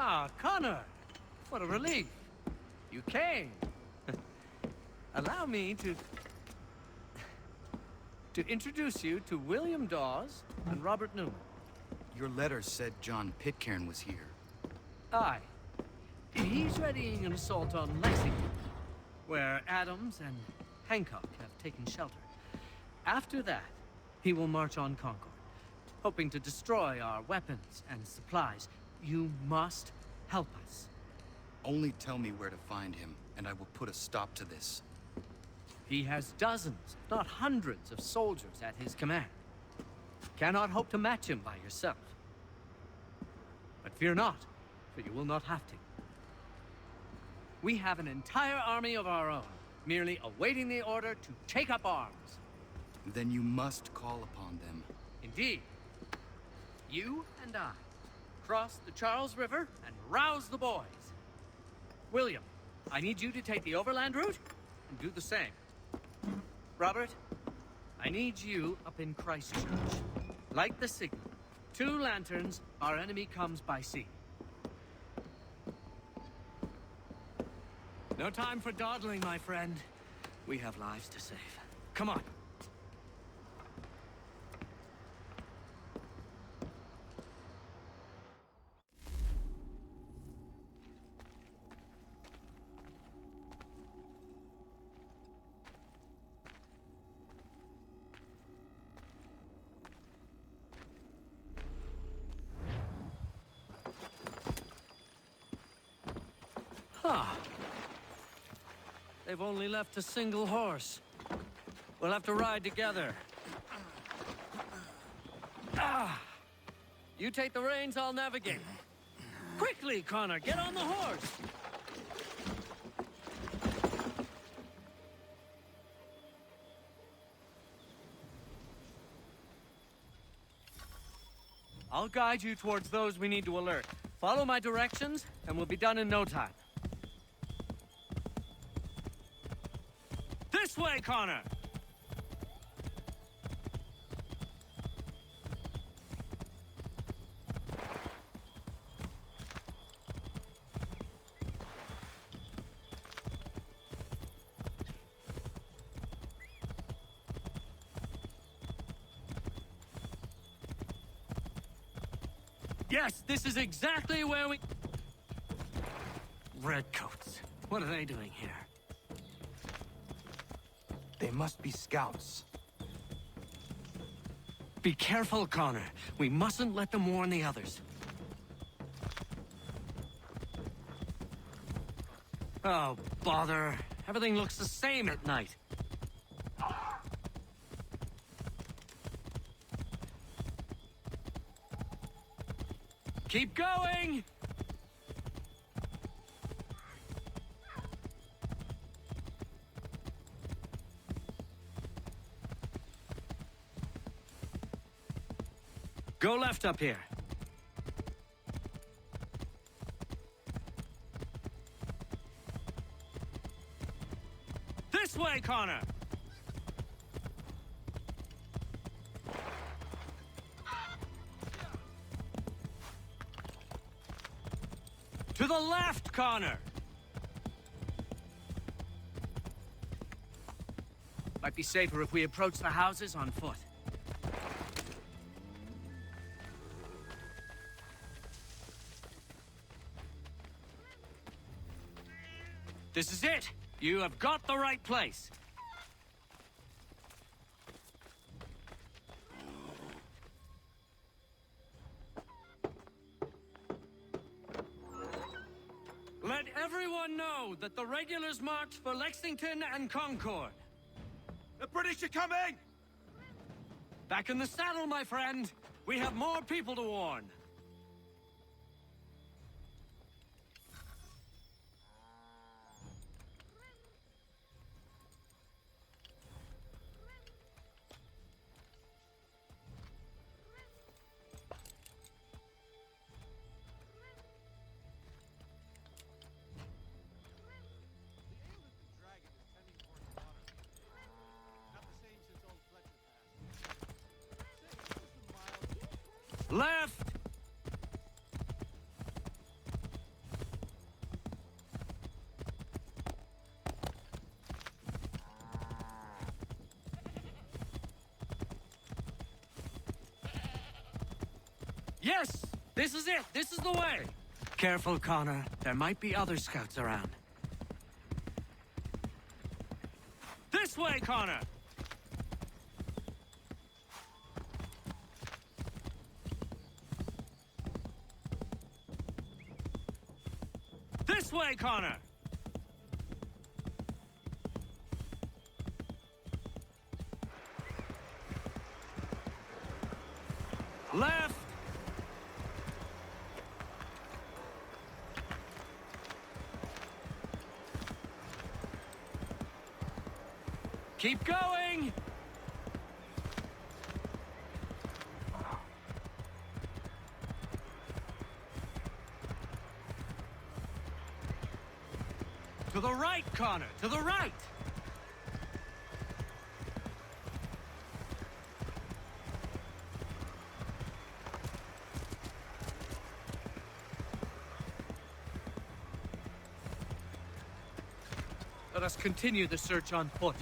Ah, Connor! What a relief. You came. Allow me to introduce you to William Dawes and Robert Newman. Your letter said John Pitcairn was here. Aye. He's readying an assault on Lexington, where Adams and Hancock have taken shelter. After that, he will march on Concord, hoping to destroy our weapons and supplies. You must help us. Only tell me where to find him, and I will put a stop to this. He has dozens, if not hundreds, of soldiers at his command. Cannot hope to match him by yourself. But fear not, for you will not have to. We have an entire army of our own, merely awaiting the order to take up arms. Then you must call upon them. Indeed. You and I cross the Charles River and rouse the boys. William, I need you to take the overland route and do the same. Robert, I need you up in Christchurch. Light the signal. 2 lanterns, our enemy comes by sea. No time for dawdling, my friend. We have lives to save. Come on. Ah. They've only left a single horse. We'll have to ride together. Ah! You take the reins, I'll navigate. Quickly, Connor, get on the horse! I'll guide you towards those we need to alert. Follow my directions, and we'll be done in no time. This way, Connor! Yes, this is exactly where we... Redcoats. What are they doing here? They must be scouts. Be careful, Connor. We mustn't let them warn the others. Oh, bother. Everything looks the same at night. Keep going! Go left up here. This way, Connor! To the left, Connor! Might be safer if we approach the houses on foot. This is it! You have got the right place! Let everyone know that the regulars march for Lexington and Concord. The British are coming! Back in the saddle, my friend! We have more people to warn. Left! Yes! This is it! This is the way! Careful, Connor. There might be other scouts around. This way, Connor! This way, Connor! Left! Keep going! To the right, Connor! To the right! Let us continue the search on foot.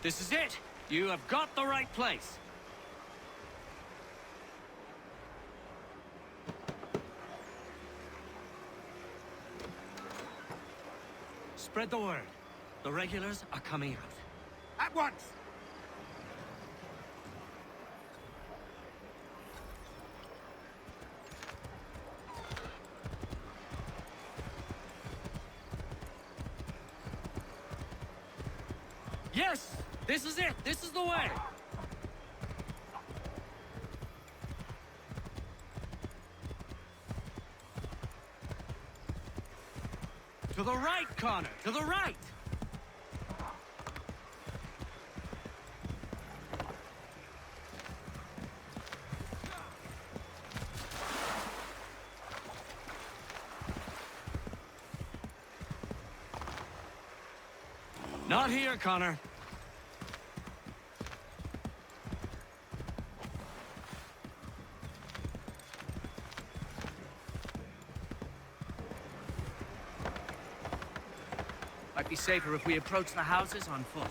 This is it! You have got the right place! Spread the word. The regulars are coming out. At once! Yes! This is it! This is the way! To the right, Connor! To the right! Not here, Connor. Might be safer if we approach the houses on foot.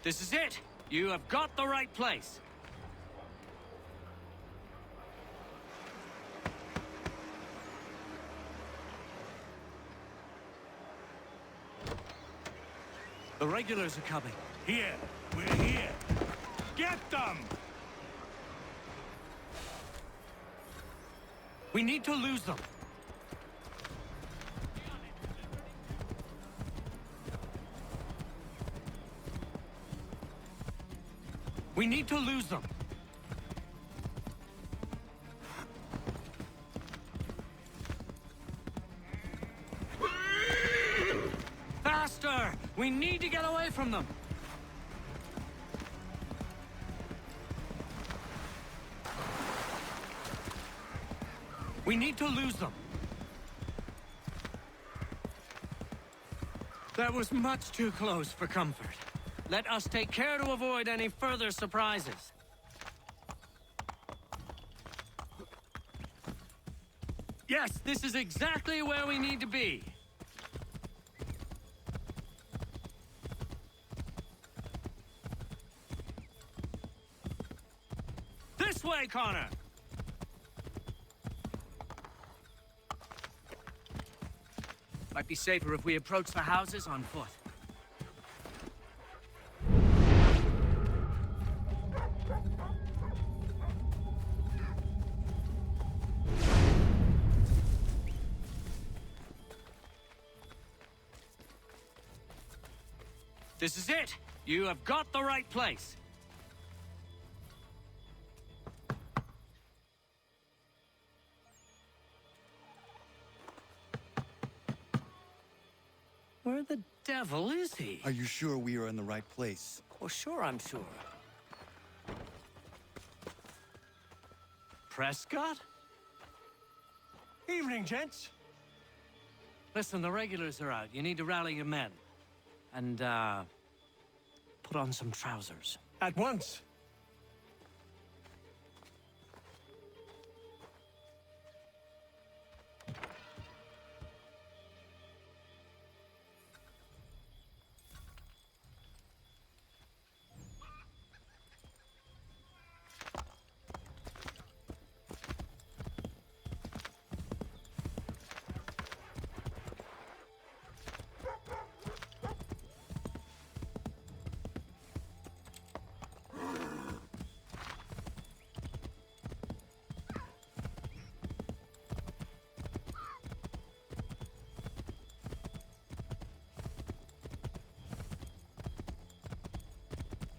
This is it! You have got the right place! The regulars are coming. Here! We're here! Get them! We need to lose them. We need to lose them. Faster! We need to get away from them. We need to lose them. That was much too close for comfort. Let us take care to avoid any further surprises. Yes, this is exactly where we need to be. This way, Connor! Might be safer if we approach the houses on foot. This is it! You have got the right place! Where the devil is he? Are you sure we are in the right place? Well, sure, I'm sure. Prescott? Evening, gents. Listen, the regulars are out. You need to rally your men. And, put on some trousers. At once.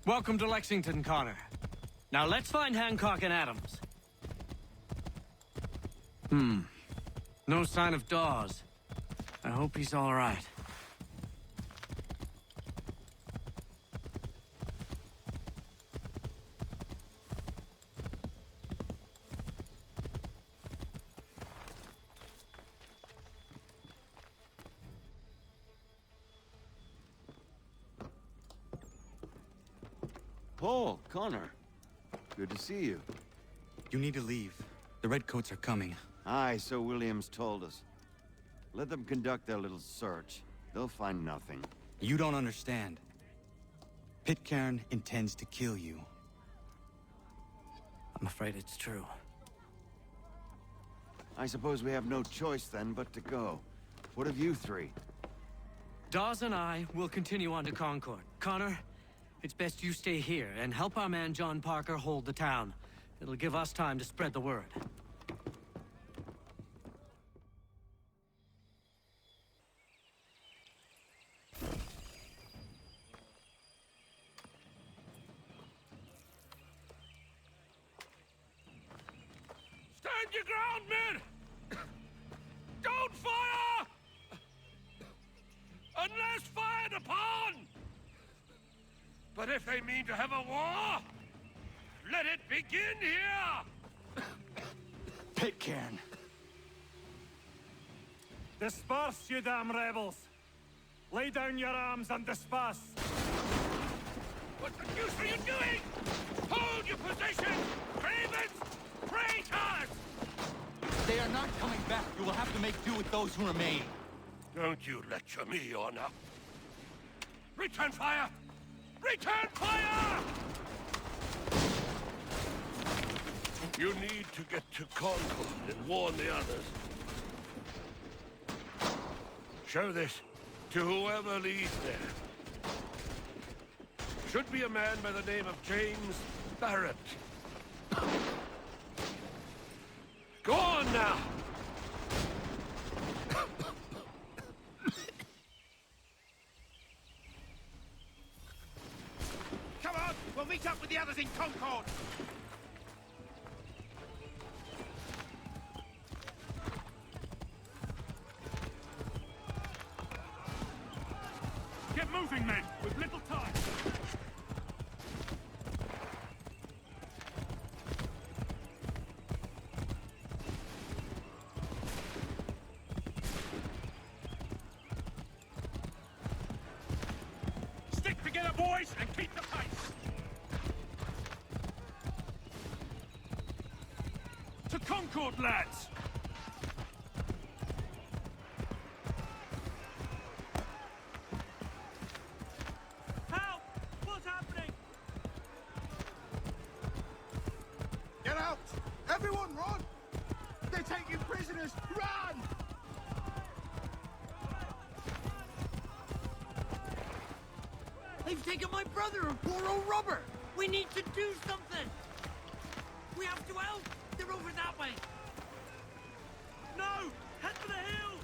Welcome to Lexington, Connor. Now let's find Hancock and Adams. No sign of Dawes. I hope he's all right. Paul, Connor. Good to see you. You need to leave. The Redcoats are coming. Aye, so Williams told us. Let them conduct their little search. They'll find nothing. You don't understand. Pitcairn intends to kill you. I'm afraid it's true. I suppose we have no choice then but to go. What of you three? Dawes and I will continue on to Concord. Connor, it's best you stay here and help our man John Parker hold the town. It'll give us time to spread the word. Stand your ground, men! Don't fire! Unless fired upon! But if they mean to have a war, let it begin here! Pitcairn! Disperse, you damn rebels! Lay down your arms and disperse! What the deuce are you doing? Hold your position! Cravens! Traitors! They are not coming back. You will have to make do with those who remain. Don't you lecture me, or not. Return fire! Return fire! You need to get to Concord and warn the others. Show this to whoever leads there. Should be a man by the name of James Barrett. Go on now! Come on! We'll meet up with the others in Concord! Get moving, men! We've little time! Stick together, boys, and keep the pace! To Concord, lads! Help! What's happening? Get out! Everyone run! They're taking prisoners! Run! They've taken my brother and poor old Robert! We need to do something! We have to help! They're over that way! No! Head for the hills!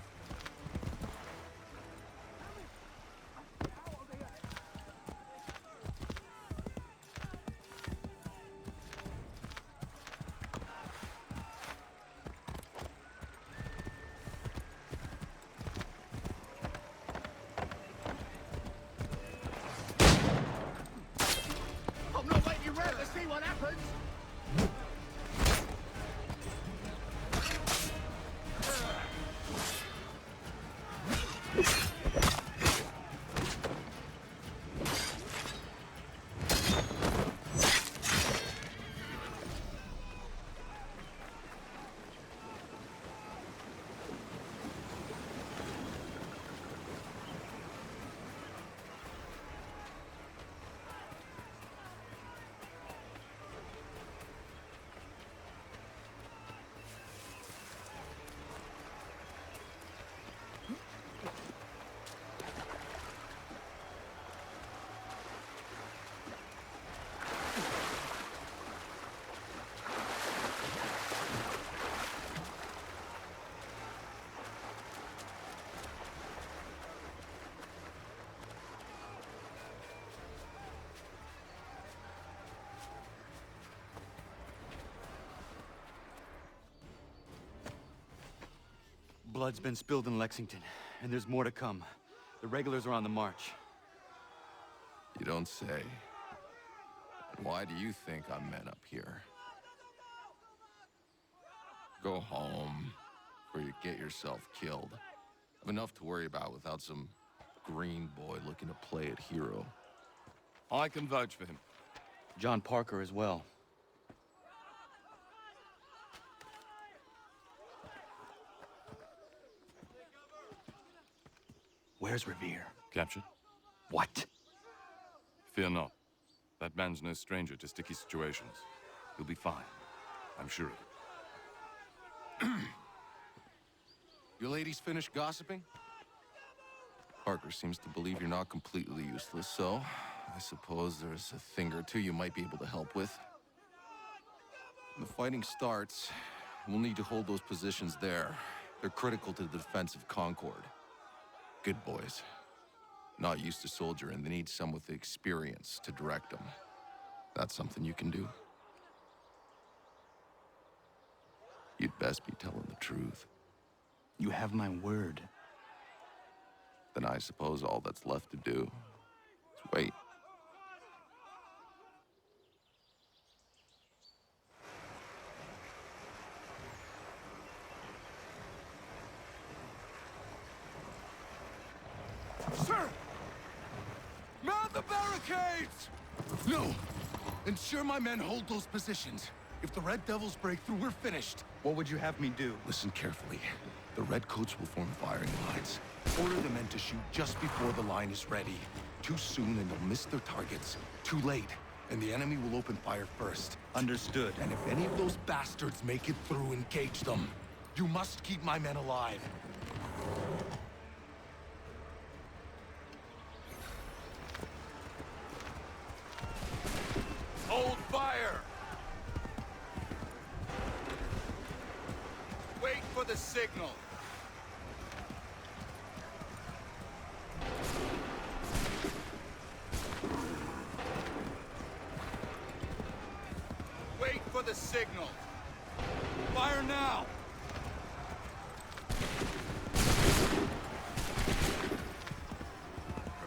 blood's been spilled in Lexington, and there's more to come. The regulars are on the march. You don't say. And why do you think I'm men up here? Go home, or you get yourself killed. I've enough to worry about without some green boy looking to play it hero. I can vouch for him. John Parker as well. Where's Revere? Captured? What? Fear not. That man's no stranger to sticky situations. He'll be fine. I'm sure of it. Your ladies finished gossiping? Parker seems to believe you're not completely useless, so I suppose there's a thing or two you might be able to help with. When the fighting starts, we'll need to hold those positions there. They're critical to the defense of Concord. Good boys. Not used to soldiering, they need some with the experience to direct them. That's something you can do. You'd best be telling the truth. You have my word. Then I suppose all that's left to do is wait. Sir! Mount the barricades! No! Ensure my men hold those positions. If the Red Devils break through, we're finished. What would you have me do? Listen carefully. The Redcoats will form firing lines. Order the men to shoot just before the line is ready. Too soon and they'll miss their targets. Too late, and the enemy will open fire first. Understood. And if any of those bastards make it through, engage them. You must keep my men alive. Hold fire! Wait for the signal. Wait for the signal. Fire now!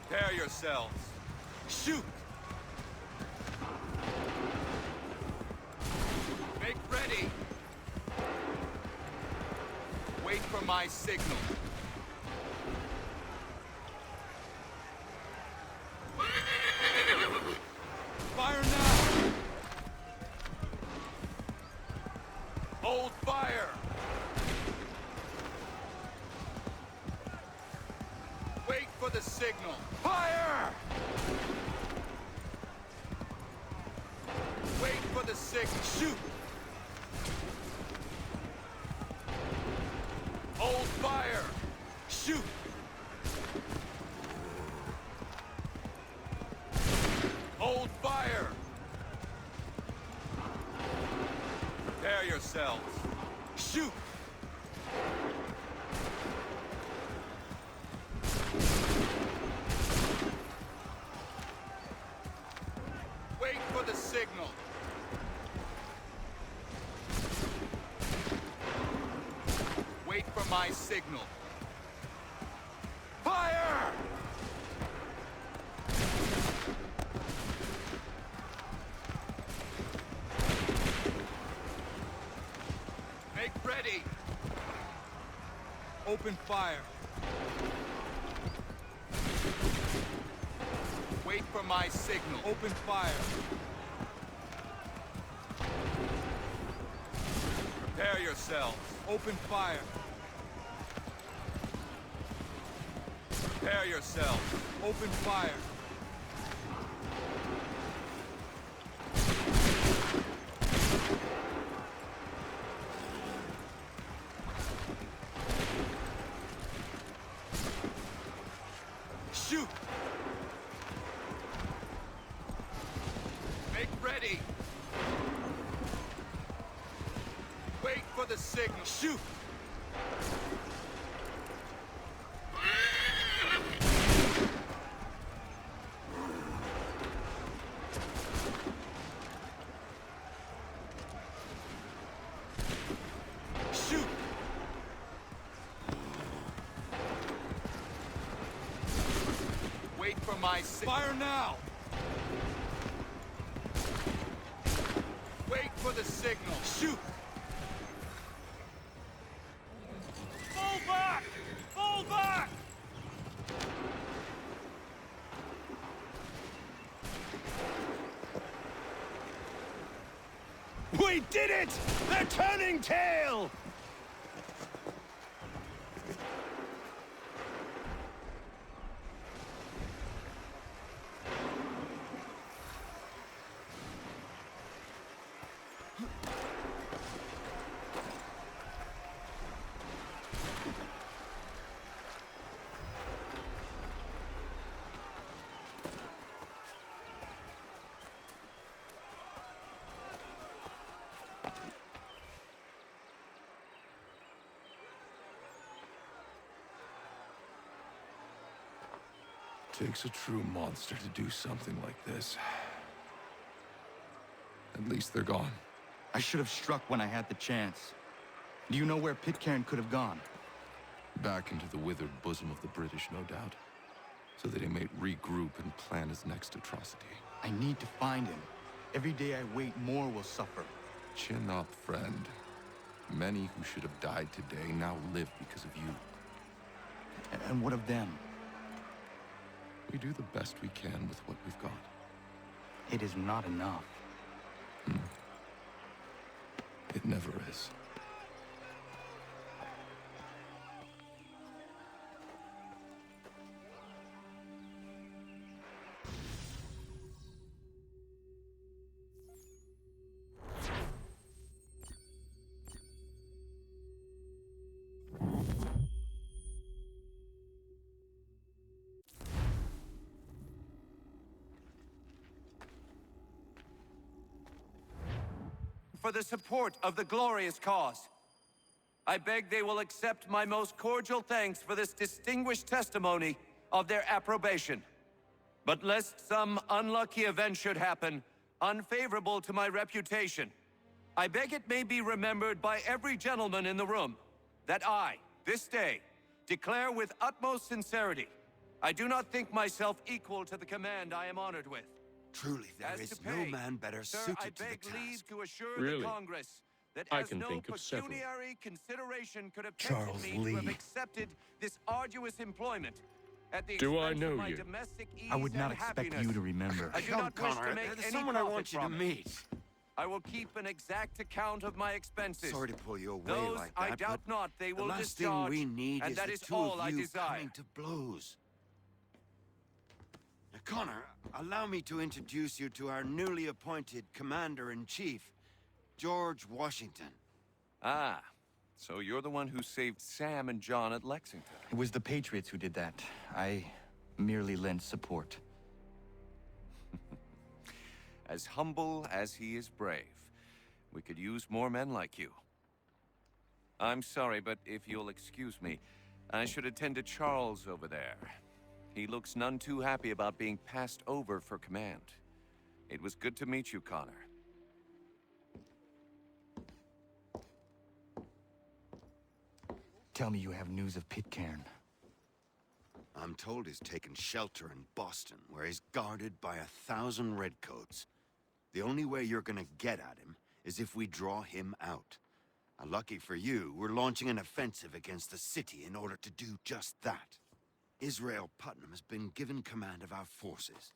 Prepare yourselves. Shoot! Make ready! Wait for my signal. Fire now! Hold fire! Wait for the signal. Fire! Wait for the signal. Shoot! Hold fire! Shoot! Hold fire! Prepare yourselves. Shoot! Wait for the signal. Wait for my signal. Fire! Make ready. Open fire. Wait for my signal. Open fire. Prepare yourselves. Open fire. Prepare yourselves. Open fire. Shoot! Make ready. Wait for the signal. Shoot! Shoot! my Fire now! Wait for the signal. Shoot! Fall back! Fall back! We did it! They're turning tail! Takes a true monster to do something like this. At least they're gone. I should have struck when I had the chance. Do you know where Pitcairn could have gone? Back into the withered bosom of the British, no doubt. So that he may regroup and plan his next atrocity. I need to find him. Every day I wait, more will suffer. Chin up, friend. Many who should have died today now live because of you. And what of them? We do the best we can with what we've got. It is not enough. It never is. For the support of the glorious cause. I beg they will accept my most cordial thanks for this distinguished testimony of their approbation. But lest some unlucky event should happen, unfavorable to my reputation, I beg it may be remembered by every gentleman in the room that I, this day, declare with utmost sincerity, I do not think myself equal to the command I am honored with. Truly, there As is to no pay, man better sir, suited I to the beg task. leave to assure Really? the Congress that I as can no think of several. pecuniary consideration could have Charles tempted me to have Lee. accepted this arduous employment at the Do I expense know of my you? domestic ease I would not and expect happiness. you to remember. I do not wish to make there's any someone I profit want you to from it. meet. I will keep an exact account of my expenses. Sorry to pull you away Those like I that, doubt but not they will the last discharge, thing we need and is that the is two all of I you desire. coming to blows. Now, Connor, allow me to introduce you to our newly appointed Commander-in-Chief, George Washington. Ah, so you're the one who saved Sam and John at Lexington. It was the Patriots who did that. I merely lent support. As humble as he is brave. We could use more men like you. I'm sorry, but if you'll excuse me, I should attend to Charles over there. He looks none too happy about being passed over for command. It was good to meet you, Connor. Tell me you have news of Pitcairn. I'm told he's taken shelter in Boston, where he's guarded by 1,000 redcoats. The only way you're gonna get at him is if we draw him out. Lucky for you, we're launching an offensive against the city in order to do just that. Israel Putnam has been given command of our forces.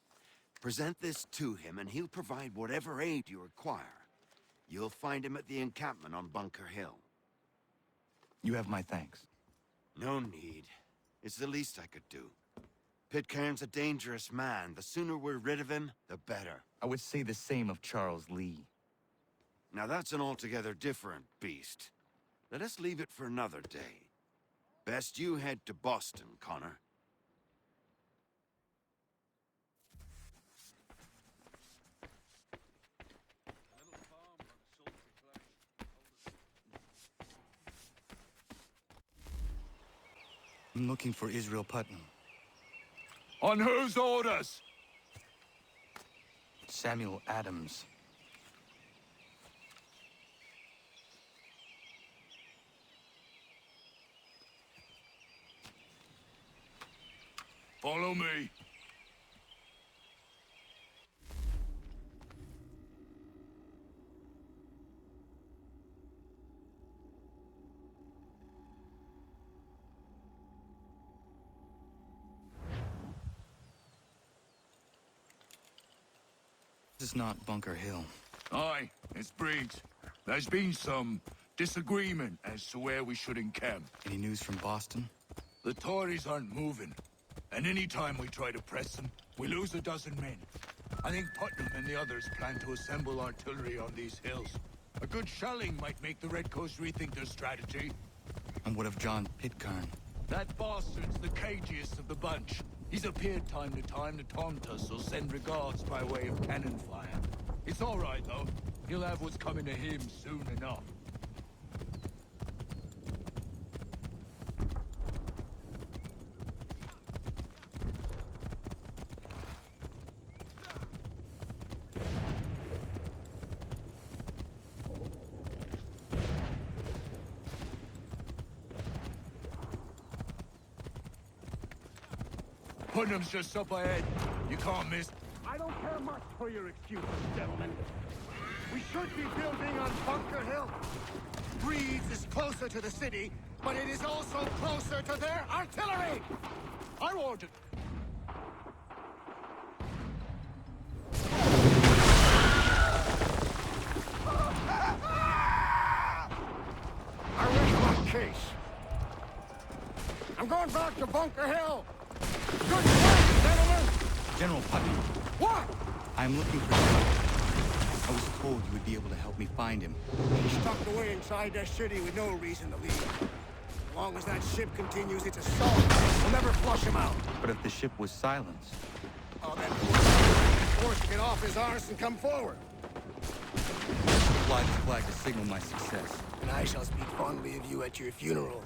Present this to him and he'll provide whatever aid you require. You'll find him at the encampment on Bunker Hill. You have my thanks. No need. It's the least I could do. Pitcairn's a dangerous man. The sooner we're rid of him, the better. I would say the same of Charles Lee. Now that's an altogether different beast. Let us leave it for another day. Best you head to Boston, Connor. I'm looking for Israel Putnam. On whose orders? Samuel Adams. Follow me. is not Bunker Hill. Aye, it's Briggs. There's been some disagreement as to where we should encamp. Any news from Boston? The Tories aren't moving, and any time we try to press them, we lose a dozen men. I think Putnam and the others plan to assemble artillery on these hills. A good shelling might make the Redcoats rethink their strategy. And what of John Pitcairn? That bastard's the cagiest of the bunch. He's appeared time to taunt us or send regards by way of cannon fire. It's all right, though. He'll have what's coming to him soon enough. Putnam's just up ahead. You can't miss. I don't care much for your excuses, gentlemen. We should be building on Bunker Hill. Breeze is closer to the city, but it is also closer to their artillery! I warned it. I rest my case. I'm going back to Bunker Hill. Good work, gentlemen! General Putnam, What? I'm looking for you. I was told you would be able to help me find him. He's tucked away inside that city with no reason to leave. As long as that ship continues its assault, we'll never flush him out. But if the ship was silenced, Oh, that poor forced to get off his arse and come forward. fly this flag to signal my success. And I shall speak fondly of you at your funeral.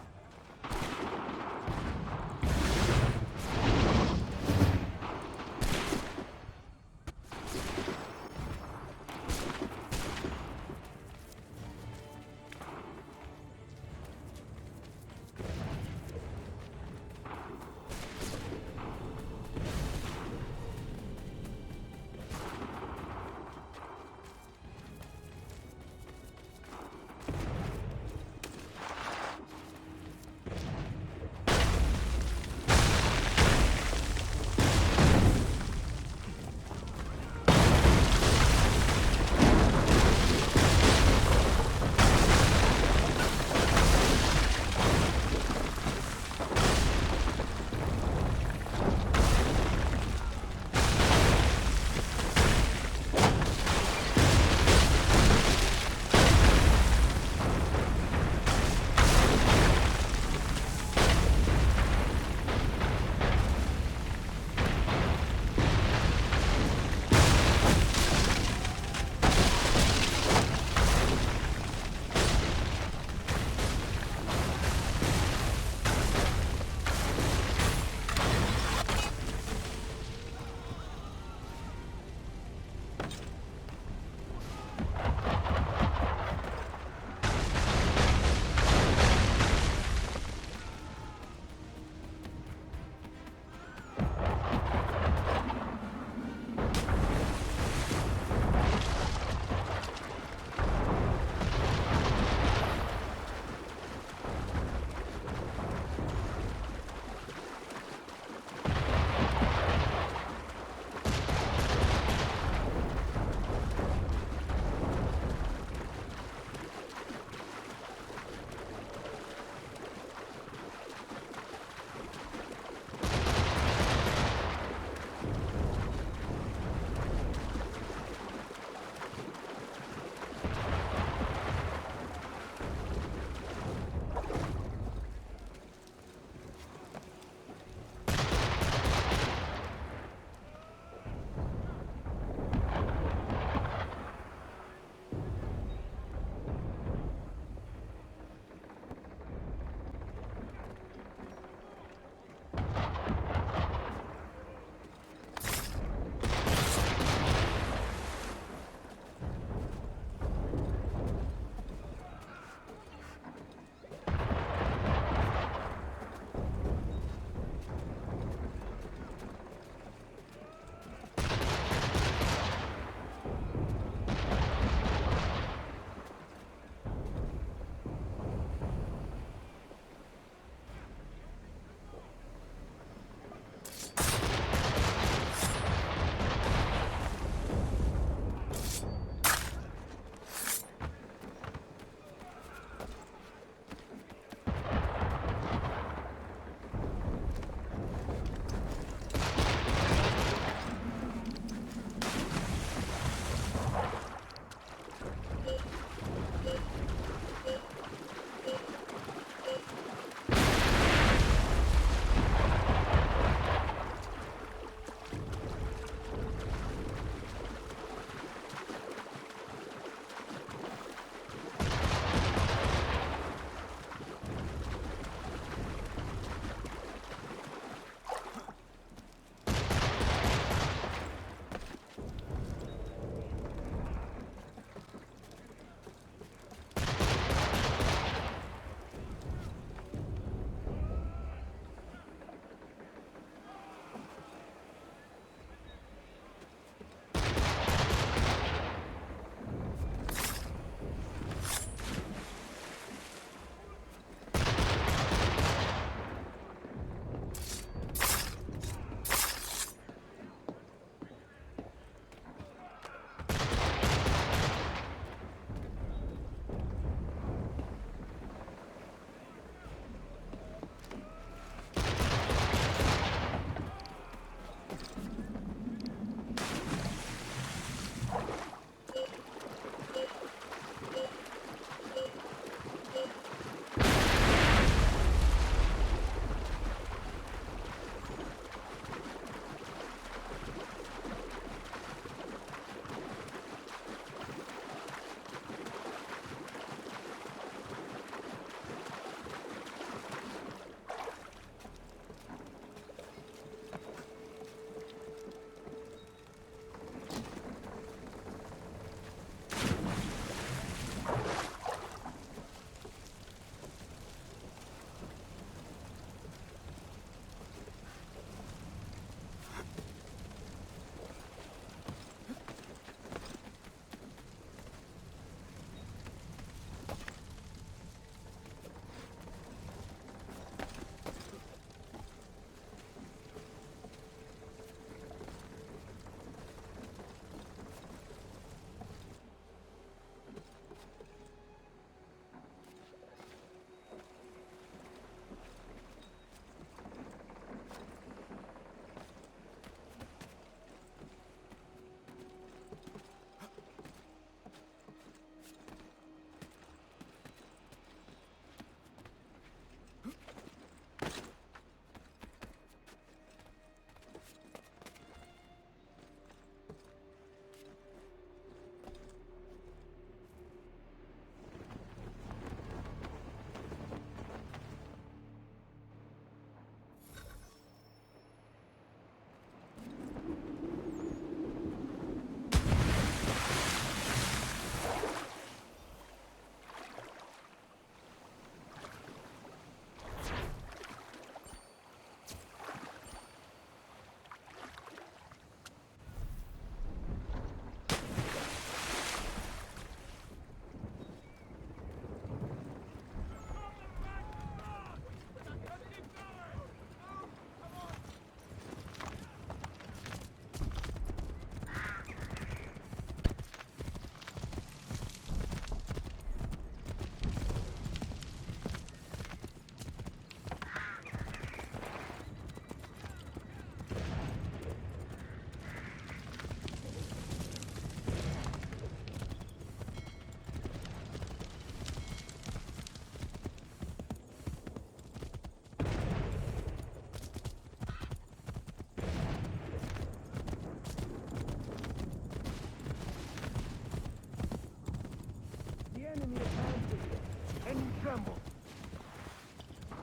tremble.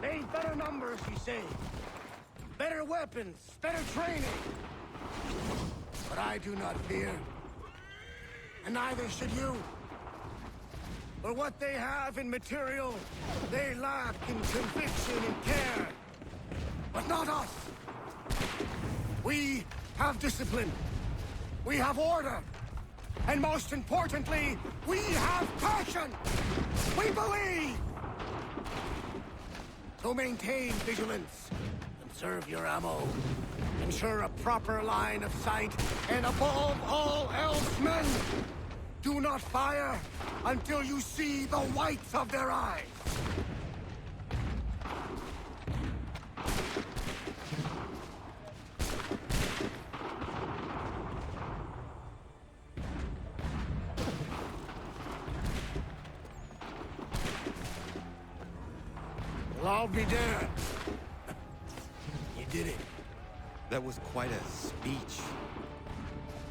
They better numbers, you say. Better weapons, better training. But I do not fear. And neither should you. For what they have in material, they lack in conviction and care. But not us. We have discipline. We have order. And most importantly, we have passion. We believe. So maintain vigilance. Conserve your ammo. Ensure a proper line of sight. And above all else, men, do not fire until you see the whites of their eyes. Well, I'll be damned. You did it. That was quite a speech.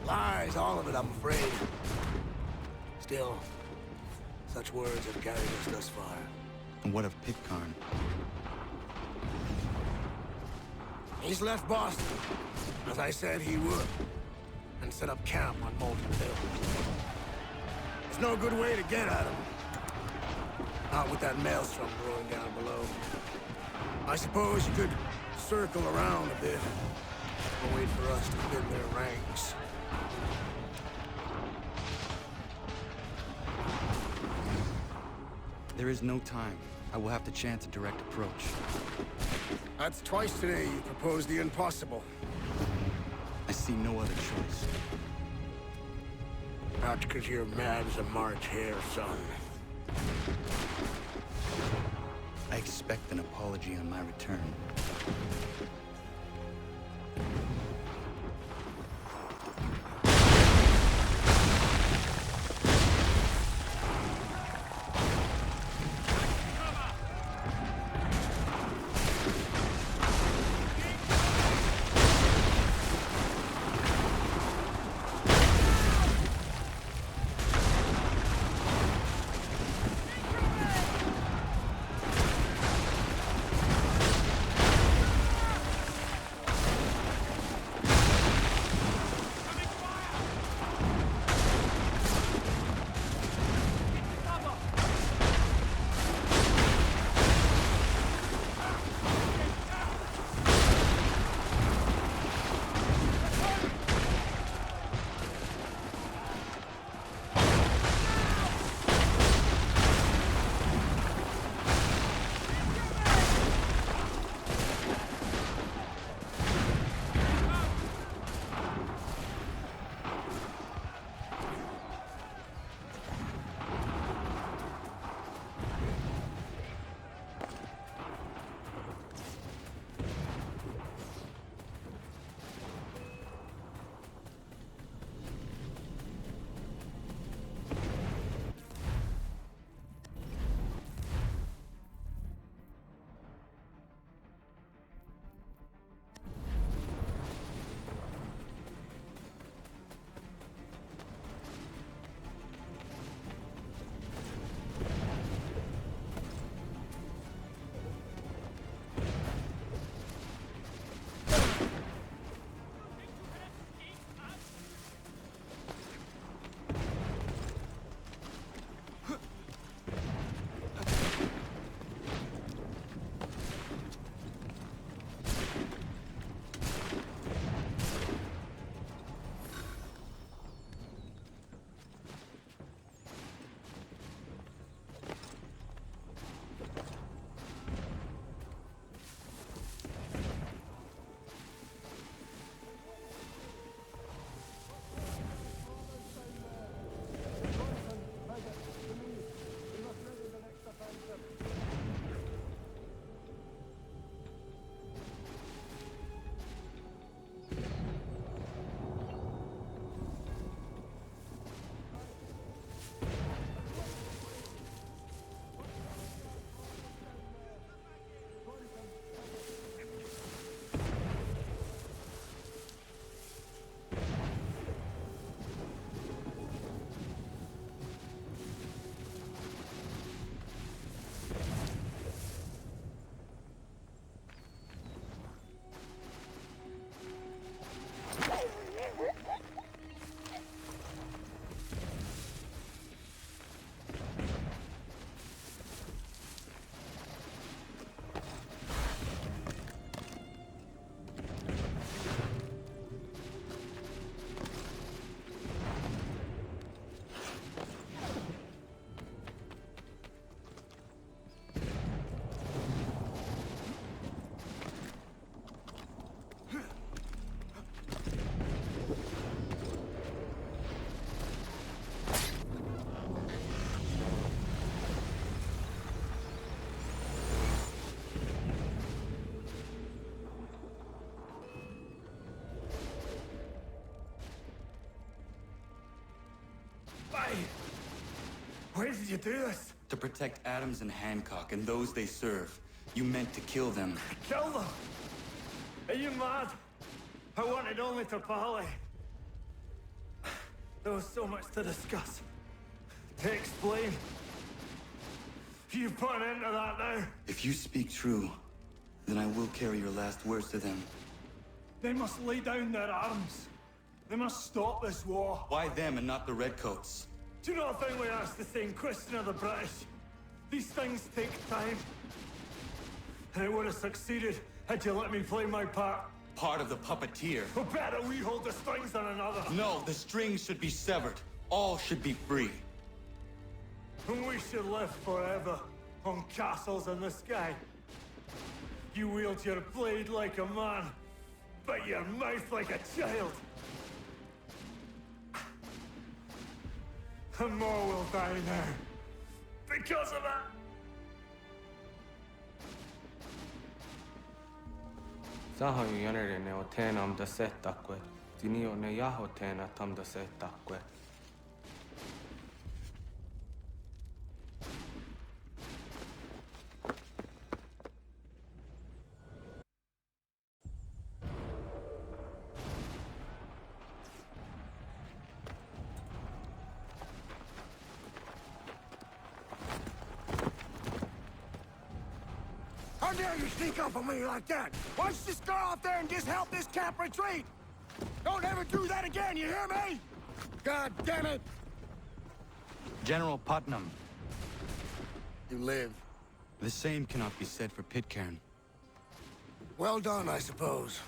Lies, all of it, I'm afraid. Still, such words have carried us thus far. And what of Pitcairn? He's left Boston, as I said he would, and set up camp on Molten Hill. There's no good way to get at him. Not with that maelstrom brewing down below. I suppose you could circle around a bit and wait for us to thin their ranks. There is no time. I will have to chance a direct approach. That's twice today you proposed the impossible. I see no other choice. Not because you're mad as a March hare, son. I expect an apology on my return. did you do this? To protect Adams and Hancock and those they serve, you meant to kill them. Kill them? Are you mad? I wanted only to parley. There was so much to discuss, to explain. You put an end to that now. If you speak true, then I will carry your last words to them. They must lay down their arms. They must stop this war. Why them and not the Redcoats? Do you not think we asked the same question of the British? These things take time. And it would have succeeded had you let me play my part. Part of the puppeteer. Or better, we hold the strings on another. No, the strings should be severed. All should be free. And we should live forever on castles in the sky. You wield your blade like a man, but your mouth like a child. And more will die now. Because of it! Sahoin jänerinen o teenam da setakwe. Tinio ne jaho teena tam da setakwe. How dare you sneak up on me like that? Why don't you just go out there and just help this camp retreat? Don't ever do that again, you hear me? God damn it! General Putnam. You live. The same cannot be said for Pitcairn. Well done, I suppose.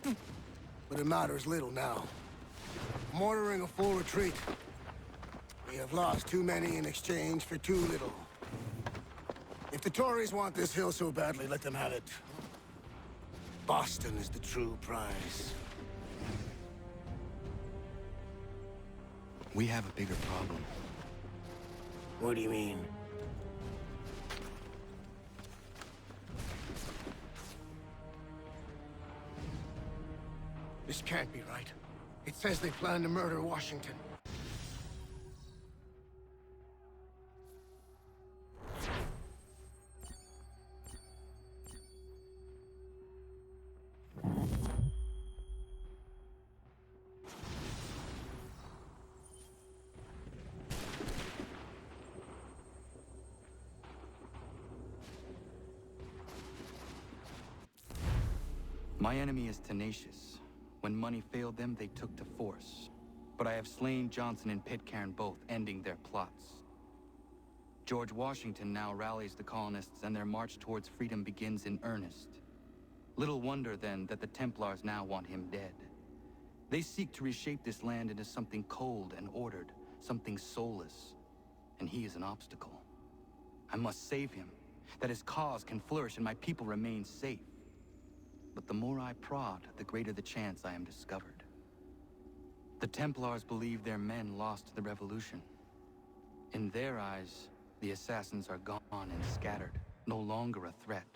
But it matters little now. I'm ordering a full retreat. We have lost too many in exchange for too little. If the Tories want this hill so badly, let them have it. Boston is the true prize. We have a bigger problem. What do you mean? This can't be right. It says they plan to murder Washington. My enemy is tenacious. When money failed them, they took to force. But I have slain Johnson and Pitcairn both, ending their plots. George Washington now rallies the colonists and their march towards freedom begins in earnest. Little wonder, then, that the Templars now want him dead. They seek to reshape this land into something cold and ordered, something soulless. And he is an obstacle. I must save him, that his cause can flourish and my people remain safe. But the more I prod, the greater the chance I am discovered. The Templars believe their men lost the revolution. In their eyes, the assassins are gone and scattered, no longer a threat.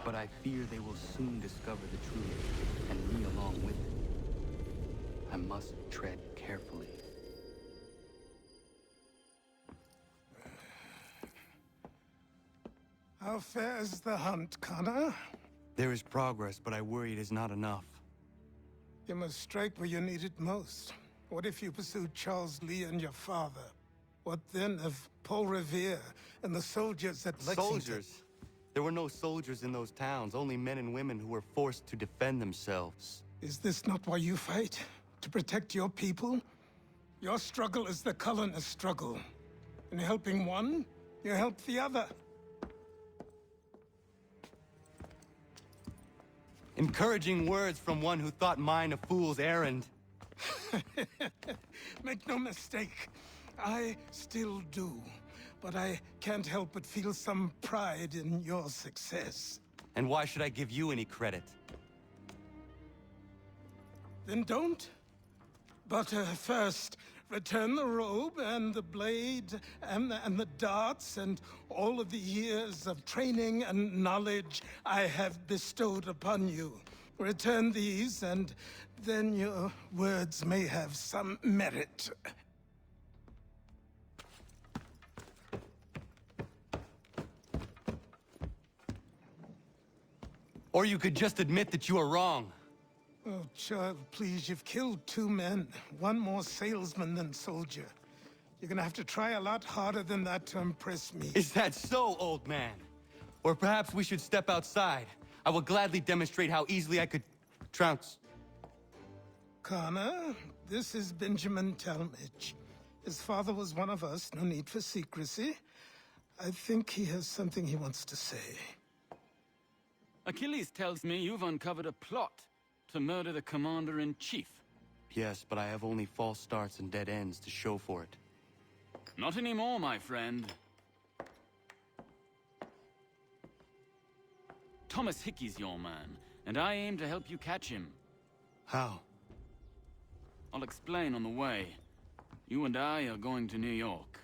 But I fear they will soon discover the truth, and me along with it. I must tread carefully. How fares the hunt, Connor? There is progress, but I worry it is not enough. You must strike where you need it most. What if you pursued Charles Lee and your father? What then of Paul Revere and the soldiers at Lexington? Soldiers? There were no soldiers in those towns, only men and women who were forced to defend themselves. Is this not why you fight? To protect your people? Your struggle is the colonist struggle. In helping one, you help the other. Encouraging words from one who thought mine a fool's errand. Make no mistake, I still do. But I can't help but feel some pride in your success. And why should I give you any credit? Then don't. But first, return the robe and the blade and the darts and all of the years of training and knowledge I have bestowed upon you. Return these, and then your words may have some merit. Or you could just admit that you are wrong. Oh, child, please, you've killed 2 men. One more salesman than soldier. You're gonna have to try a lot harder than that to impress me. Is that so, old man? Or perhaps we should step outside. I will gladly demonstrate how easily I could trounce. Connor, this is Benjamin Talmadge. His father was one of us, no need for secrecy. I think he has something he wants to say. Achilles tells me you've uncovered a plot to murder the Commander-in-Chief. Yes, but I have only false starts and dead ends to show for it. Not anymore, my friend. Thomas Hickey's your man, and I aim to help you catch him. How? I'll explain on the way. You and I are going to New York.